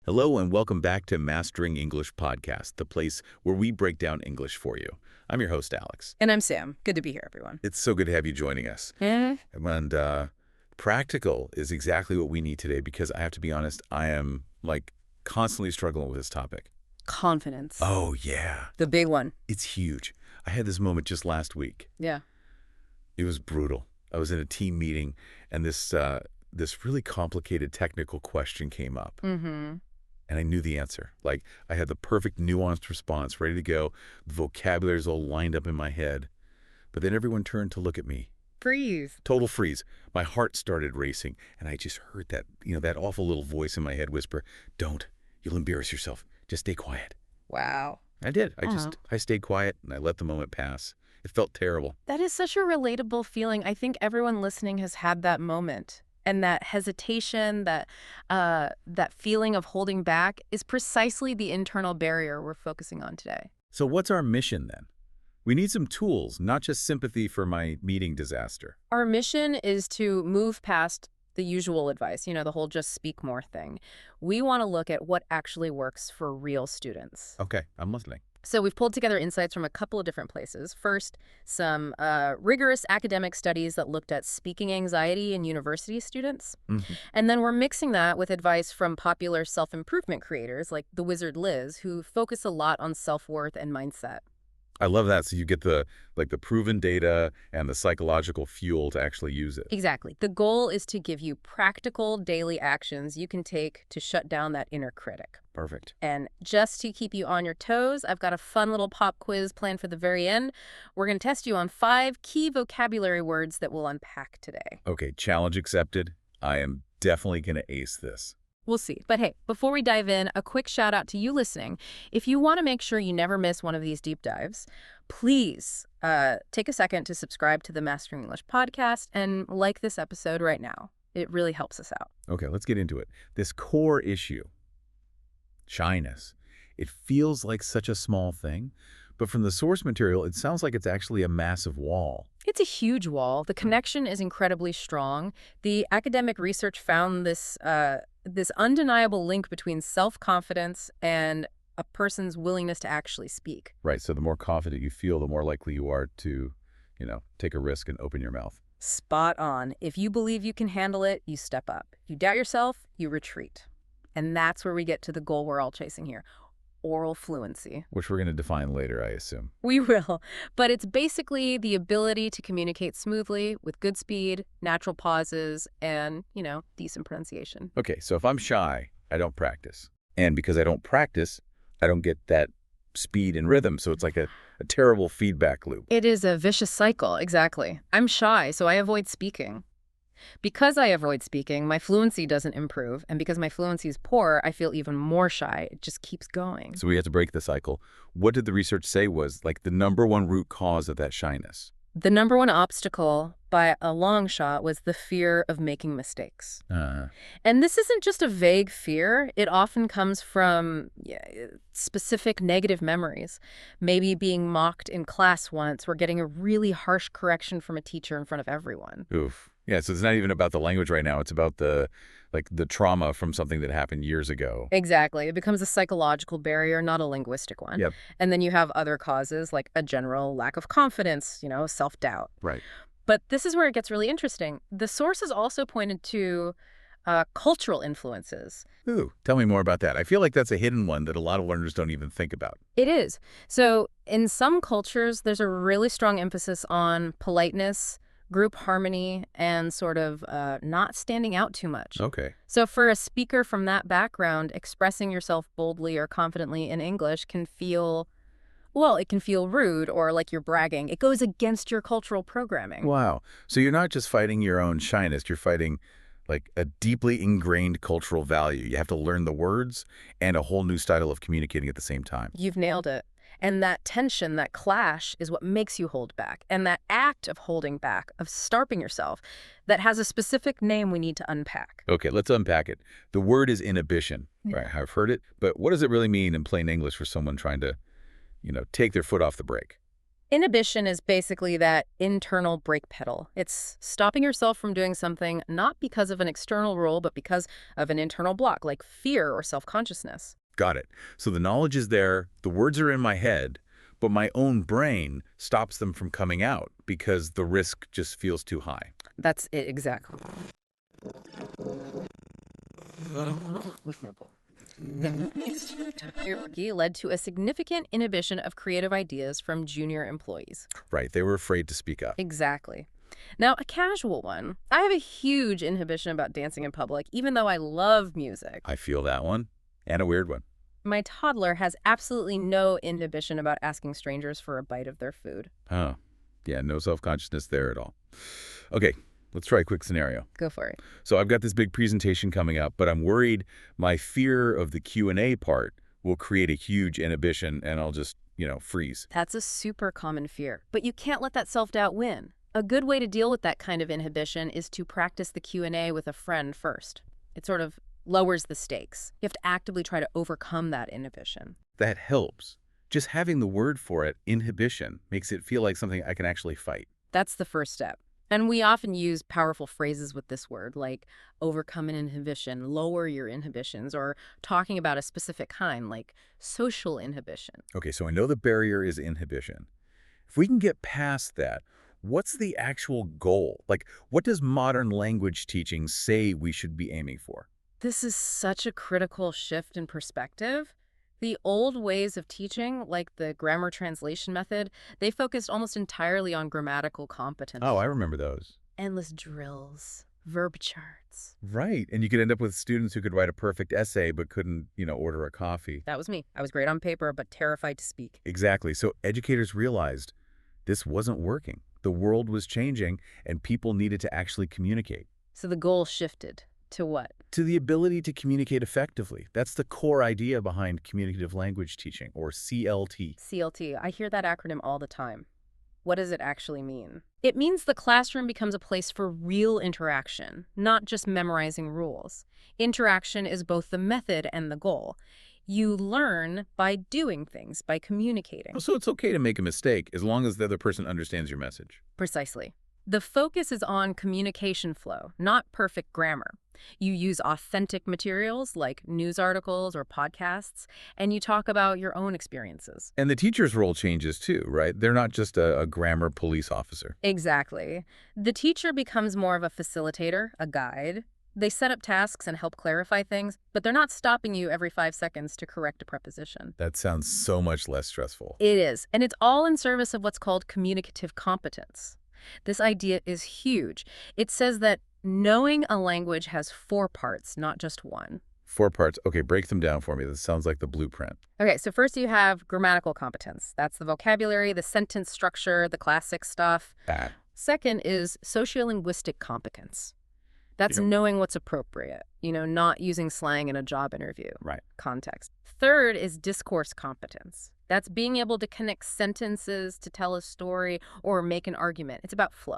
Hello and welcome back to Mastering English Podcast, the place where we break down English for you. I'm your host, Alex. And I'm Sam. Good to be here, everyone. It's so good to have you joining us. And practical is exactly what we need today because I have to be honest, I am constantly struggling with this topic. Confidence. Oh, yeah. The big one. It's huge. I had this moment just last week. Yeah. It was brutal. I was in a team meeting and this really complicated technical question came up. Mm-hmm. And I knew the answer. I had the perfect nuanced response ready to go. The vocabulary's all lined up in my head. But then everyone turned to look at me. Freeze. Total freeze. My heart started racing. And I just heard that awful little voice in my head whisper, "Don't. You'll embarrass yourself. Just stay quiet." Wow. I did. I stayed quiet and I let the moment pass. It felt terrible. That is such a relatable feeling. I think everyone listening has had that moment. And that hesitation, that feeling of holding back is precisely the internal barrier we're focusing on today. So what's our mission then? We need some tools, not just sympathy for my meeting disaster. Our mission is to move past the usual advice, the whole just speak more thing. We want to look at what actually works for real students. Okay, I'm listening. So we've pulled together insights from a couple of different places. First, some rigorous academic studies that looked at speaking anxiety in university students. Mm-hmm. And then we're mixing that with advice from popular self-improvement creators like the Wizard Liz, who focus a lot on self-worth and mindset. I love that. So you get the proven data and the psychological fuel to actually use it. Exactly. The goal is to give you practical daily actions you can take to shut down that inner critic. Perfect. And just to keep you on your toes, I've got a fun little pop quiz planned for the very end. We're going to test you on 5 key vocabulary words that we'll unpack today. Okay, challenge accepted. I am definitely going to ace this. We'll see. But hey, before we dive in, a quick shout out to you listening. If you want to make sure you never miss one of these deep dives, please take a second to subscribe to the Mastering English podcast and like this episode right now. It really helps us out. Okay, let's get into it. This core issue, shyness, it feels like such a small thing, but from the source material, it sounds like it's actually a massive wall. It's a huge wall. The connection is incredibly strong. The academic research found this undeniable link between self-confidence and a person's willingness to actually speak. Right, so the more confident you feel, the more likely you are to, take a risk and open your mouth. Spot on. If you believe you can handle it, you step up. If you doubt yourself, you retreat. And that's where we get to the goal we're all chasing here. Oral fluency. Which we're going to define later, I assume. We will. But it's basically the ability to communicate smoothly with good speed, natural pauses, and, decent pronunciation. Okay, so if I'm shy, I don't practice. And because I don't practice, I don't get that speed and rhythm. So it's like a terrible feedback loop. It is a vicious cycle, exactly. I'm shy, so I avoid speaking. Because I avoid speaking, my fluency doesn't improve. And because my fluency is poor, I feel even more shy. It just keeps going. So we have to break the cycle. What did the research say was the number one root cause of that shyness? The number one obstacle by a long shot was the fear of making mistakes. And this isn't just a vague fear. It often comes from specific negative memories. Maybe being mocked in class once or getting a really harsh correction from a teacher in front of everyone. Oof. Yeah, so it's not even about the language right now. It's about the trauma from something that happened years ago. Exactly. It becomes a psychological barrier, not a linguistic one. Yep. And then you have other causes like a general lack of confidence, self-doubt. Right. But this is where it gets really interesting. The sources also pointed to cultural influences. Ooh, tell me more about that. I feel like that's a hidden one that a lot of learners don't even think about. It is. So in some cultures, there's a really strong emphasis on politeness, group harmony, and sort of not standing out too much. Okay. So for a speaker from that background, expressing yourself boldly or confidently in English can feel, it can feel rude or like you're bragging. It goes against your cultural programming. Wow. So you're not just fighting your own shyness, you're fighting a deeply ingrained cultural value. You have to learn the words and a whole new style of communicating at the same time. You've nailed it. And that tension, that clash, is what makes you hold back. And that act of holding back, of starving yourself, that has a specific name we need to unpack. Okay, let's unpack it. The word is inhibition, right? I've heard it, but what does it really mean in plain English for someone trying to, take their foot off the brake? Inhibition is basically that internal brake pedal. It's stopping yourself from doing something not because of an external rule, but because of an internal block, like fear or self-consciousness. Got it. So the knowledge is there, the words are in my head, but my own brain stops them from coming out because the risk just feels too high. That's it exactly. Hierarchy led to a significant inhibition of creative ideas from junior employees. Right, they were afraid to speak up. Exactly. Now, a casual one. I have a huge inhibition about dancing in public, even though I love music. I feel that one, and a weird one. My toddler has absolutely no inhibition about asking strangers for a bite of their food. Oh, yeah, no self-consciousness there at all. Okay, let's try a quick scenario. Go for it. So I've got this big presentation coming up, but I'm worried my fear of the Q&A part will create a huge inhibition and I'll just, freeze. That's a super common fear, but you can't let that self-doubt win. A good way to deal with that kind of inhibition is to practice the Q&A with a friend first. It sort of lowers the stakes. You have to actively try to overcome that inhibition. That helps. Just having the word for it, inhibition, makes it feel like something I can actually fight. That's the first step. And we often use powerful phrases with this word, like overcome an inhibition, lower your inhibitions, or talking about a specific kind, like social inhibition. Okay, so I know the barrier is inhibition. If we can get past that, what's the actual goal? Like, what does modern language teaching say we should be aiming for? This is such a critical shift in perspective. The old ways of teaching, like the grammar translation method, they focused almost entirely on grammatical competence. Oh, I remember those. Endless drills, verb charts. Right, and you could end up with students who could write a perfect essay but couldn't, order a coffee. That was me. I was great on paper, but terrified to speak. Exactly. So educators realized this wasn't working. The world was changing, and people needed to actually communicate. So the goal shifted. To what? To the ability to communicate effectively. That's the core idea behind communicative language teaching, or CLT. CLT. I hear that acronym all the time. What does it actually mean? It means the classroom becomes a place for real interaction, not just memorizing rules. Interaction is both the method and the goal. You learn by doing things, by communicating. So it's okay to make a mistake as long as the other person understands your message. Precisely. The focus is on communication flow, not perfect grammar. You use authentic materials like news articles or podcasts, and you talk about your own experiences. And the teacher's role changes too, right? They're not just a grammar police officer. Exactly. The teacher becomes more of a facilitator, a guide. They set up tasks and help clarify things, but they're not stopping you every 5 seconds to correct a preposition. That sounds so much less stressful. It is, and it's all in service of what's called communicative competence. This idea is huge. It says that knowing a language has 4 parts, not just one. 4 parts. Okay, break them down for me. This sounds like the blueprint. Okay, so first you have grammatical competence. That's the vocabulary, the sentence structure, the classic stuff. That. Second is sociolinguistic competence. That's knowing what's appropriate, not using slang in a job interview. Right. Context. Third is discourse competence. That's being able to connect sentences to tell a story or make an argument. It's about flow.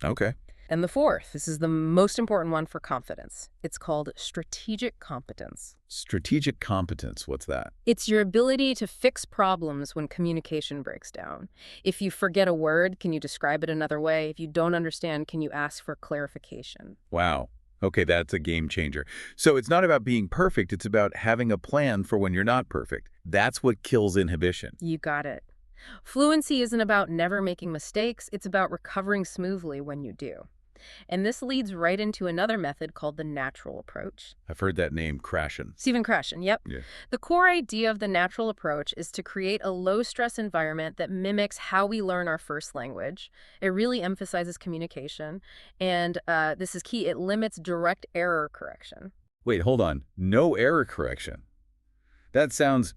Okay. And the fourth, this is the most important one for confidence. It's called strategic competence. Strategic competence, what's that? It's your ability to fix problems when communication breaks down. If you forget a word, can you describe it another way? If you don't understand, can you ask for clarification? Wow. Okay, that's a game changer. So it's not about being perfect, it's about having a plan for when you're not perfect. That's what kills inhibition. You got it. Fluency isn't about never making mistakes, it's about recovering smoothly when you do. And this leads right into another method called the natural approach. I've heard that name, Krashen. Stephen Krashen, yep. Yeah. The core idea of the natural approach is to create a low-stress environment that mimics how we learn our first language. It really emphasizes communication, and this is key, it limits direct error correction. Wait, hold on. No error correction. That sounds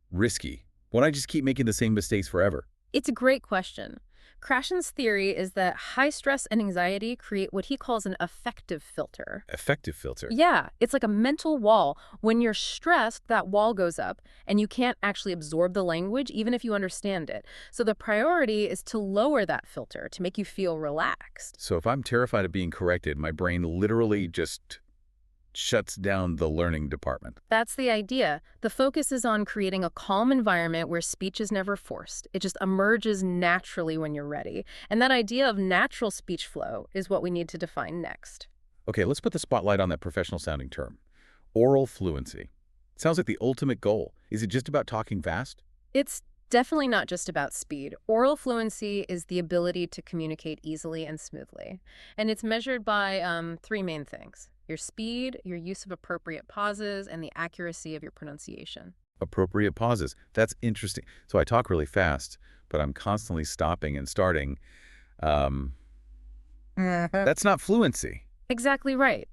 risky. Why don't I just keep making the same mistakes forever? It's a great question. Krashen's theory is that high stress and anxiety create what he calls an affective filter. Affective filter? Yeah, it's like a mental wall. When you're stressed, that wall goes up, and you can't actually absorb the language, even if you understand it. So the priority is to lower that filter, to make you feel relaxed. So if I'm terrified of being corrected, my brain literally just shuts down the learning department. That's the idea. The focus is on creating a calm environment where speech is never forced. It just emerges naturally when you're ready. And that idea of natural speech flow is what we need to define next. Okay, let's put the spotlight on that professional-sounding term. Oral fluency. Sounds like the ultimate goal. Is it just about talking fast? It's definitely not just about speed. Oral fluency is the ability to communicate easily and smoothly. And it's measured by three main things: your speed, your use of appropriate pauses, and the accuracy of your pronunciation. Appropriate pauses. That's interesting. So I talk really fast, but I'm constantly stopping and starting. Um, that's not fluency. Exactly right.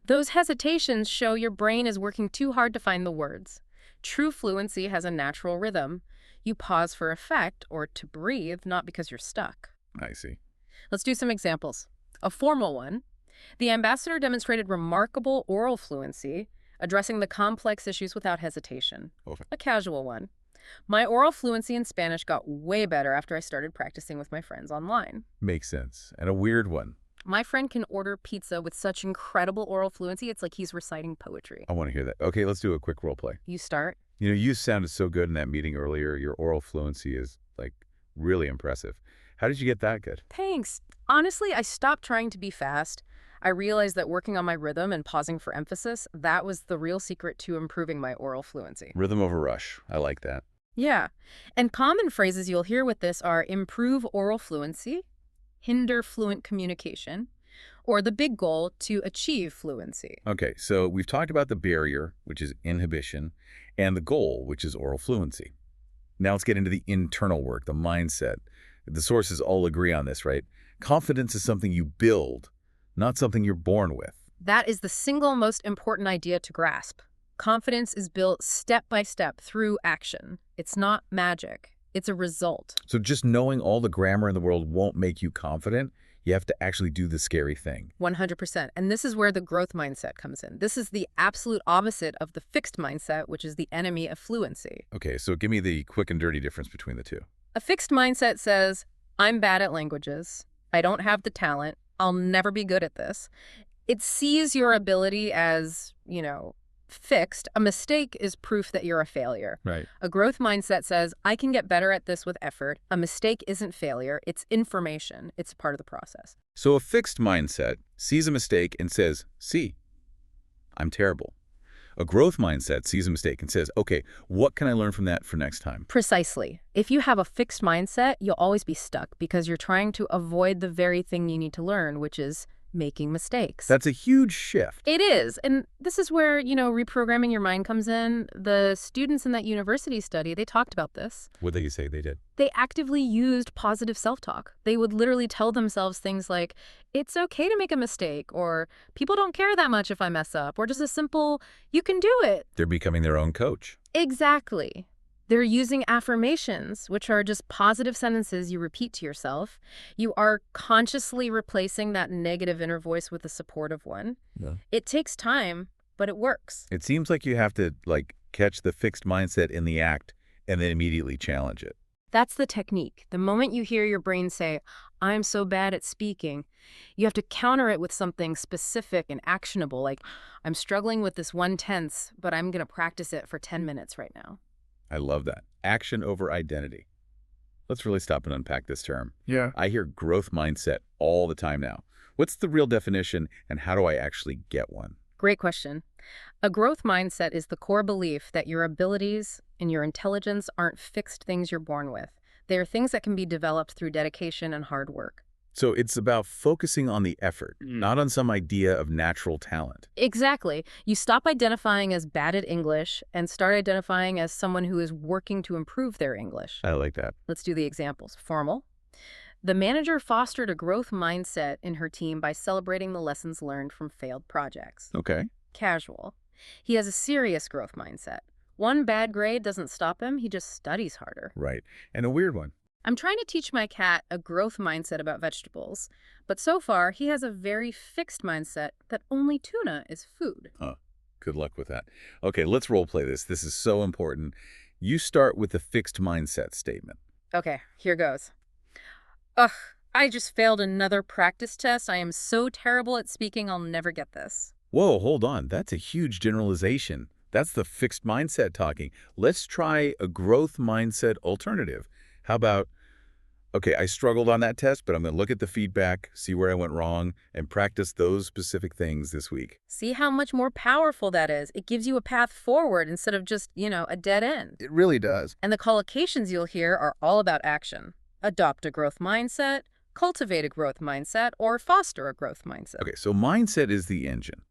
Those hesitations show your brain is working too hard to find the words. True fluency has a natural rhythm. You pause for effect or to breathe, not because you're stuck. I see. Let's do some examples. A formal one. The ambassador demonstrated remarkable oral fluency, addressing the complex issues without hesitation. Okay. A casual one. My oral fluency in Spanish got way better after I started practicing with my friends online. Makes sense. And a weird one. My friend can order pizza with such incredible oral fluency, it's like he's reciting poetry. I want to hear that. Okay, let's do a quick role play. You start. You sounded so good in that meeting earlier. Your oral fluency is, like, really impressive. How did you get that good? Thanks. Honestly, I stopped trying to be fast. I realized that working on my rhythm and pausing for emphasis, that was the real secret to improving my oral fluency. Rhythm over rush. I like that. Yeah. And common phrases you'll hear with this are improve oral fluency, hinder fluent communication, or the big goal to achieve fluency. Okay, so we've talked about the barrier, which is inhibition, and the goal, which is oral fluency. Now let's get into the internal work, the mindset. The sources all agree on this, right? Confidence is something you build, not something you're born with. That is the single most important idea to grasp. Confidence is built step by step through action. It's not magic. It's a result. So just knowing all the grammar in the world won't make you confident. You have to actually do the scary thing. 100%. And this is where the growth mindset comes in. This is the absolute opposite of the fixed mindset, which is the enemy of fluency. Okay, so give me the quick and dirty difference between the two. A fixed mindset says, I'm bad at languages. I don't have the talent. I'll never be good at this. It sees your ability as, fixed. A mistake is proof that you're a failure. Right. A growth mindset says, I can get better at this with effort. A mistake isn't failure. It's information. It's a part of the process. So a fixed mindset sees a mistake and says, see, I'm terrible. A growth mindset sees a mistake and says, okay, what can I learn from that for next time? Precisely. If you have a fixed mindset, you'll always be stuck because you're trying to avoid the very thing you need to learn, which is making mistakes. That's a huge shift. It is. And this is where, reprogramming your mind comes in. The students in that university study, they talked about this. What did you say they did? They actively used positive self-talk. They would literally tell themselves things like, it's okay to make a mistake, or people don't care that much if I mess up, or just a simple, you can do it. They're becoming their own coach. Exactly. They're using affirmations, which are just positive sentences you repeat to yourself. You are consciously replacing that negative inner voice with a supportive one. Yeah. It takes time, but it works. It seems like you have to, catch the fixed mindset in the act and then immediately challenge it. That's the technique. The moment you hear your brain say, I'm so bad at speaking, you have to counter it with something specific and actionable, like, I'm struggling with this one tense, but I'm going to practice it for 10 minutes right now. I love that. Action over identity. Let's really stop and unpack this term. Yeah. I hear growth mindset all the time now. What's the real definition, and how do I actually get one? Great question. A growth mindset is the core belief that your abilities and your intelligence aren't fixed things you're born with. They are things that can be developed through dedication and hard work. So it's about focusing on the effort, not on some idea of natural talent. Exactly. You stop identifying as bad at English and start identifying as someone who is working to improve their English. I like that. Let's do the examples. Formal. The manager fostered a growth mindset in her team by celebrating the lessons learned from failed projects. Okay. Casual. He has a serious growth mindset. One bad grade doesn't stop him. He just studies harder. Right. And a weird one. I'm trying to teach my cat a growth mindset about vegetables, but so far he has a very fixed mindset that only tuna is food. Oh, good luck with that. Okay, let's role play this. This is so important. You start with the fixed mindset statement. Okay, here goes. Ugh, I just failed another practice test. I am so terrible at speaking, I'll never get this. Whoa, hold on. That's a huge generalization. That's the fixed mindset talking. Let's try a growth mindset alternative. How about, okay, I struggled on that test, but I'm going to look at the feedback, see where I went wrong, and practice those specific things this week. See how much more powerful that is? It gives you a path forward instead of just, a dead end. It really does. And the collocations you'll hear are all about action. Adopt a growth mindset, cultivate a growth mindset, or foster a growth mindset. Okay, so mindset is the engine,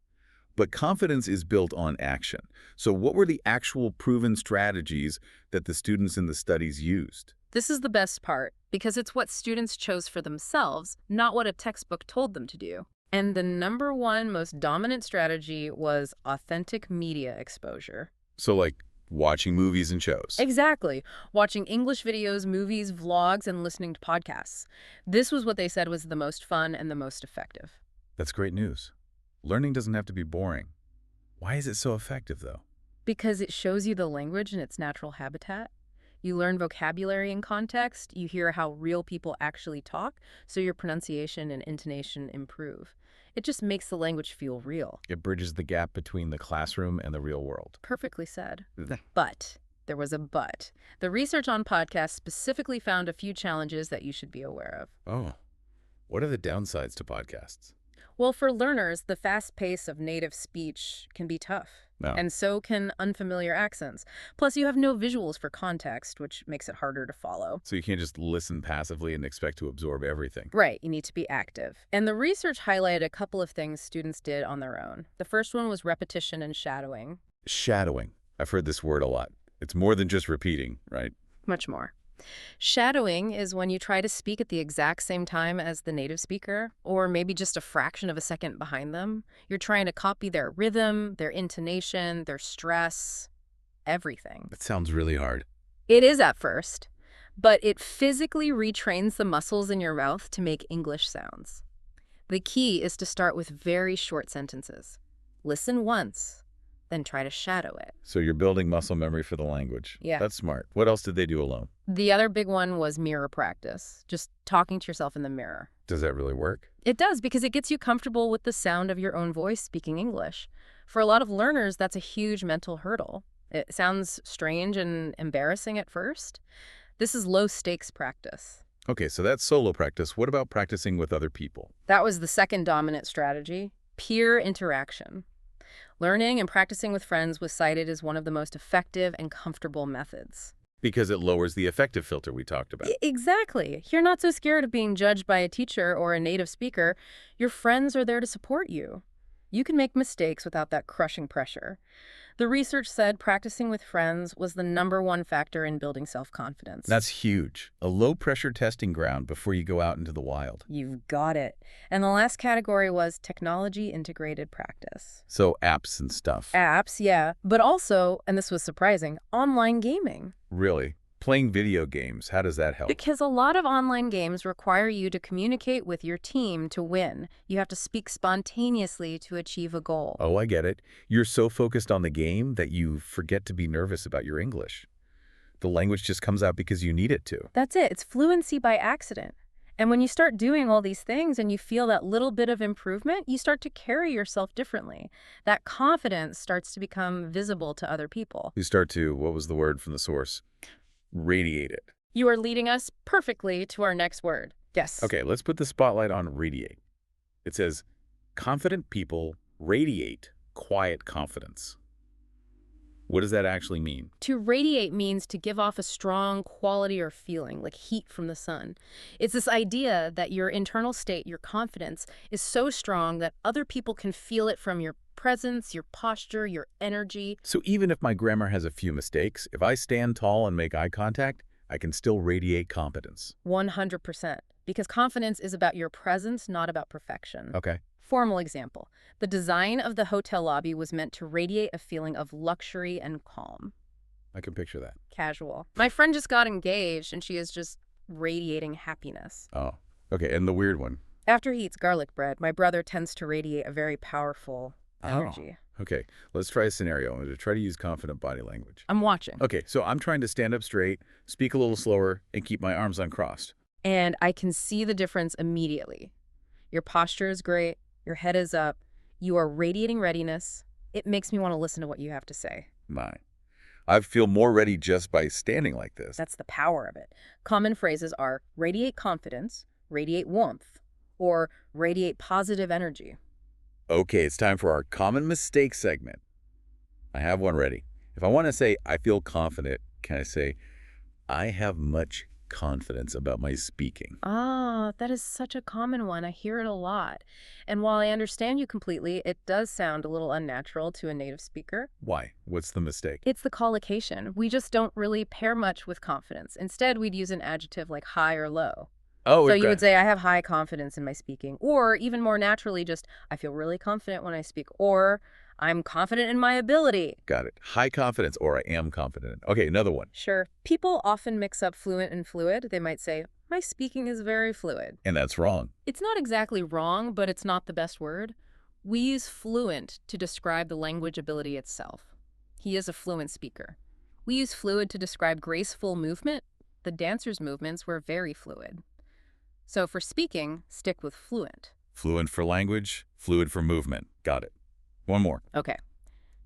but confidence is built on action. So what were the actual proven strategies that the students in the studies used? This is the best part, because it's what students chose for themselves, not what a textbook told them to do. And the number one most dominant strategy was authentic media exposure. So like watching movies and shows. Exactly. Watching English videos, movies, vlogs, and listening to podcasts. This was what they said was the most fun and the most effective. That's great news. Learning doesn't have to be boring. Why is it so effective, though? Because it shows you the language in its natural habitat. You learn vocabulary and context, you hear how real people actually talk, so your pronunciation and intonation improve. It just makes the language feel real. It bridges the gap between the classroom and the real world. Perfectly said. But, there was a but. The research on podcasts specifically found a few challenges that you should be aware of. Oh, what are the downsides to podcasts? Well, for learners, the fast pace of native speech can be tough. No. And so can unfamiliar accents. Plus, you have no visuals for context, which makes it harder to follow. So you can't just listen passively and expect to absorb everything. Right, you need to be active. And the research highlighted a couple of things students did on their own. The first one was repetition and shadowing. Shadowing. I've heard this word a lot. It's more than just repeating, right? Much more. Shadowing is when you try to speak at the exact same time as the native speaker, or maybe just a fraction of a second behind them. You're trying to copy their rhythm, their intonation, their stress, everything. That sounds really hard. It is at first, but it physically retrains the muscles in your mouth to make English sounds. The key is to start with very short sentences. Listen once, then try to shadow it. So you're building muscle memory for the language. Yeah. That's smart. What else did they do alone? The other big one was mirror practice, just talking to yourself in the mirror. Does that really work? It does, because it gets you comfortable with the sound of your own voice speaking English. For a lot of learners, that's a huge mental hurdle. It sounds strange and embarrassing at first. This is low-stakes practice. Okay, so that's solo practice. What about practicing with other people? That was the second dominant strategy, peer interaction. Learning and practicing with friends was cited as one of the most effective and comfortable methods. Because it lowers the affective filter we talked about. Exactly. You're not so scared of being judged by a teacher or a native speaker. Your friends are there to support you. You can make mistakes without that crushing pressure. The research said practicing with friends was the #1 factor in building self-confidence. That's huge. A low-pressure testing ground before you go out into the wild. You've got it. And the last category was technology-integrated practice. So apps and stuff. Apps, yeah. But also, and this was surprising, online gaming. Really? Playing video games, how does that help? Because a lot of online games require you to communicate with your team to win. You have to speak spontaneously to achieve a goal. Oh, I get it. You're so focused on the game that you forget to be nervous about your English. The language just comes out because you need it to. That's it. It's fluency by accident. And when you start doing all these things and you feel that little bit of improvement, you start to carry yourself differently. That confidence starts to become visible to other people. You start to, what was the word from the source? Radiate it. You are leading us perfectly to our next word. Yes. Okay, let's put the spotlight on radiate. It says, confident people radiate quiet confidence. What does that actually mean? To radiate means to give off a strong quality or feeling, like heat from the sun. It's this idea that your internal state, your confidence, is so strong that other people can feel it from your presence, your posture, your energy. So even if my grammar has a few mistakes, if I stand tall and make eye contact, I can still radiate competence. 100%. Because confidence is about your presence, not about perfection. Okay. Formal example. The design of the hotel lobby was meant to radiate a feeling of luxury and calm. I can picture that. Casual. My friend just got engaged, and she is just radiating happiness. Oh, okay. And the weird one. After he eats garlic bread, my brother tends to radiate a very powerful energy. Oh, okay. Let's try a scenario. I'm going to try to use confident body language. I'm watching. Okay, so I'm trying to stand up straight, speak a little slower, and keep my arms uncrossed. And I can see the difference immediately. Your posture is great. Your head is up. You are radiating readiness. It makes me want to listen to what you have to say. My. I feel more ready just by standing like this. That's the power of it. Common phrases are radiate confidence, radiate warmth, or radiate positive energy. Okay, it's time for our common mistake segment. I have one ready. If I want to say, I feel confident, can I say, I have much confidence about my speaking? Ah, that is such a common one. I hear it a lot. And while I understand you completely, it does sound a little unnatural to a native speaker. Why? What's the mistake? It's the collocation. We just don't really pair much with confidence. Instead, we'd use an adjective like high or low. Oh, So we've you would got say, I have high confidence in my speaking. Or even more naturally, just, I feel really confident when I speak. Or, I'm confident in my ability. got it. High confidence or I am confident. Okay, another one. Sure. People often mix up fluent and fluid. They might say, my speaking is very fluid. And that's wrong. It's not exactly wrong, but it's not the best word. We use fluent to describe the language ability itself. He is a fluent speaker. We use fluid to describe graceful movement. The dancer's movements were very fluid. So for speaking, stick with fluent. Fluent for language, fluid for movement. Got it. One more. Okay.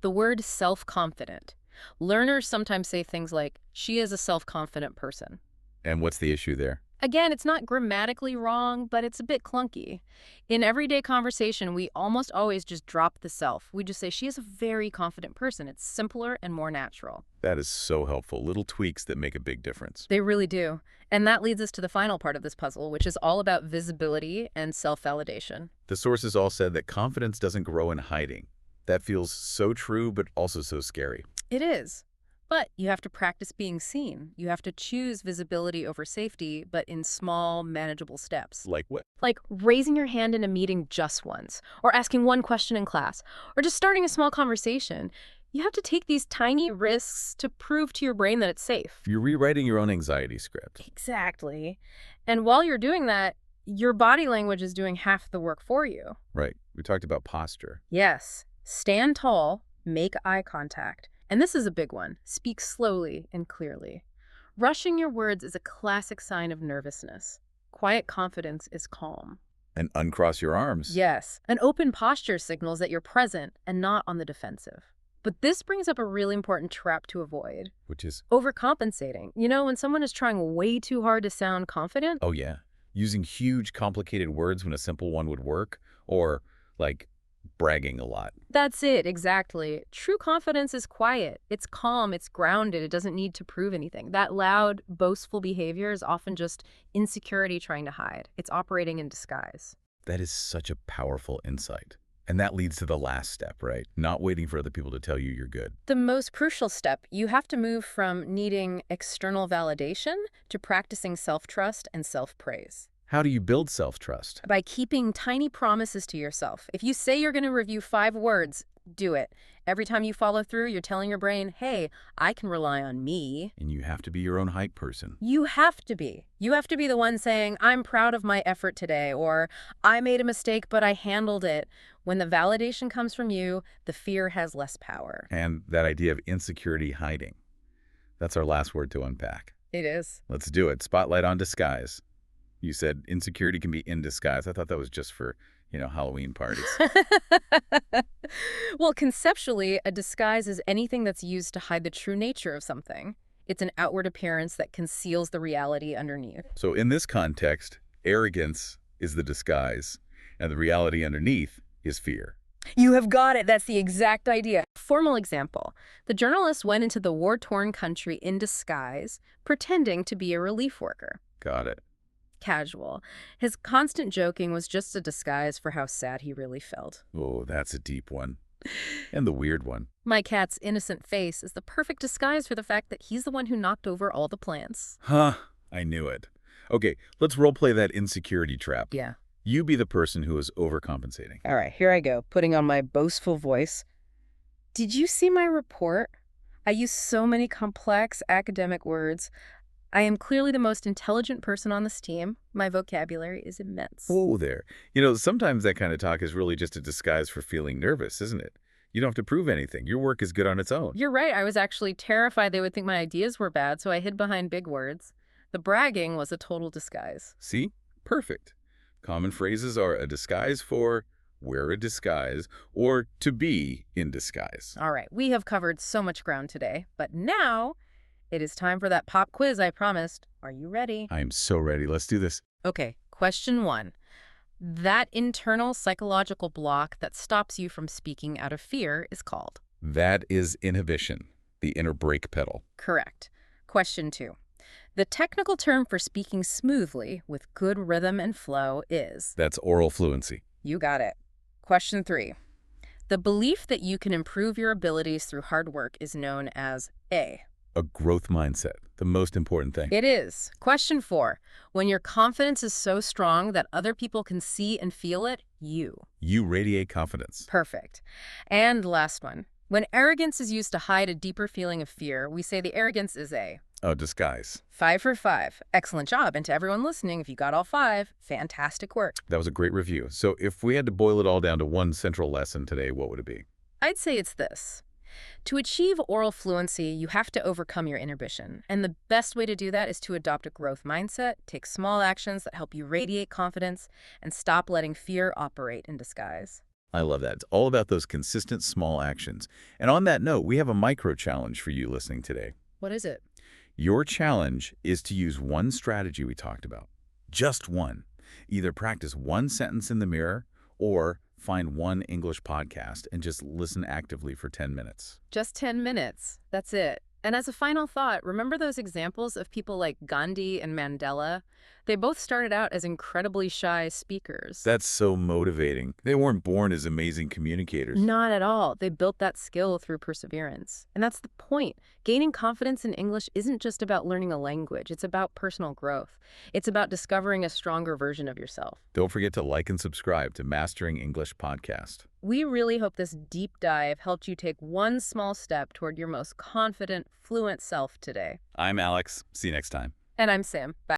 The word self-confident. Learners sometimes say things like, she is a self-confident person. And what's the issue there? Again, it's not grammatically wrong, but it's a bit clunky. In everyday conversation, we almost always just drop the self. We just say, she is a very confident person. It's simpler and more natural. That is so helpful. Little tweaks that make a big difference. They really do. And that leads us to the final part of this puzzle, which is all about visibility and self-validation. The sources all said that confidence doesn't grow in hiding. That feels so true, but also so scary. It is. But you have to practice being seen. You have to choose visibility over safety, but in small, manageable steps. Like what? Like raising your hand in a meeting just once, or asking one question in class, or just starting a small conversation. You have to take these tiny risks to prove to your brain that it's safe. You're rewriting your own anxiety script. Exactly. And while you're doing that, your body language is doing half the work for you. Right. We talked about posture. Yes. Stand tall, make eye contact. And this is a big one. Speak slowly and clearly. Rushing your words is a classic sign of nervousness. Quiet confidence is calm. And uncross your arms. Yes. An open posture signals that you're present and not on the defensive. But this brings up a really important trap to avoid. Which is? Overcompensating. You know, when someone is trying way too hard to sound confident? Oh, yeah. Using huge, complicated words when a simple one would work. Or, like, bragging a lot. That's it, exactly. True confidence is quiet. It's calm, it's grounded, it doesn't need to prove anything. That loud, boastful behavior is often just insecurity trying to hide. It's operating in disguise. That is such a powerful insight. And that leads to the last step, right? Not waiting for other people to tell you you're good. The most crucial step, you have to move from needing external validation to practicing self-trust and self-praise. How do you build self-trust? By keeping tiny promises to yourself. If you say you're going to review 5 words, do it. Every time you follow through, you're telling your brain, hey, I can rely on me. And you have to be your own hype person. You have to be. You have to be the one saying, I'm proud of my effort today, or I made a mistake, but I handled it. When the validation comes from you, the fear has less power. And that idea of insecurity hiding. That's our last word to unpack. It is. Let's do it. Spotlight on disguise. You said insecurity can be in disguise. I thought that was just for, Halloween parties. Well, conceptually, a disguise is anything that's used to hide the true nature of something. It's an outward appearance that conceals the reality underneath. So in this context, arrogance is the disguise, and the reality underneath is fear. You have got it. That's the exact idea. Formal example. The journalist went into the war-torn country in disguise, pretending to be a relief worker. Got it. Casual. His constant joking was just a disguise for how sad he really felt. Oh, that's a deep one. And the weird one. My cat's innocent face is the perfect disguise for the fact that he's the one who knocked over all the plants. Huh, I knew it. Okay, let's roleplay that insecurity trap. Yeah. You be the person who is overcompensating. All right, here I go, putting on my boastful voice. Did you see my report? I use so many complex academic words. I am clearly the most intelligent person on this team. My vocabulary is immense. Whoa there. Sometimes that kind of talk is really just a disguise for feeling nervous, isn't it? You don't have to prove anything. Your work is good on its own. You're right. I was actually terrified they would think my ideas were bad, so I hid behind big words. The bragging was a total disguise. See? Perfect. Common phrases are a disguise for wear a disguise or to be in disguise. All right, we have covered so much ground today, but now it is time for that pop quiz I promised. Are you ready? I am so ready. Let's do this. Okay, question 1. That internal psychological block that stops you from speaking out of fear is called? That is inhibition, the inner brake pedal. Correct. Question 2. The technical term for speaking smoothly with good rhythm and flow is? That's oral fluency. You got it. Question 3. The belief that you can improve your abilities through hard work is known as A? A growth mindset, the most important thing. It is. Question 4. When your confidence is so strong that other people can see and feel it, you radiate confidence. Perfect. And last one. When arrogance is used to hide a deeper feeling of fear, we say the arrogance is a? Oh, disguise. 5 for 5. Excellent job. And to everyone listening, if you got all 5, fantastic work. That was a great review. So if we had to boil it all down to one central lesson today, what would it be? I'd say it's this. To achieve oral fluency, you have to overcome your inhibition. And the best way to do that is to adopt a growth mindset, take small actions that help you radiate confidence, and stop letting fear operate in disguise. I love that. It's all about those consistent small actions. And on that note, we have a micro challenge for you listening today. What is it? Your challenge is to use one strategy we talked about. Just one. Either practice one sentence in the mirror or find one English podcast and just listen actively for 10 minutes. Just 10 minutes. That's it. And as a final thought, remember those examples of people like Gandhi and Mandela? They both started out as incredibly shy speakers. That's so motivating. They weren't born as amazing communicators. Not at all. They built that skill through perseverance. And that's the point. Gaining confidence in English isn't just about learning a language. It's about personal growth. It's about discovering a stronger version of yourself. Don't forget to like and subscribe to Mastering English Podcast. We really hope this deep dive helped you take one small step toward your most confident, fluent self today. I'm Alex. See you next time. And I'm Sam. Bye.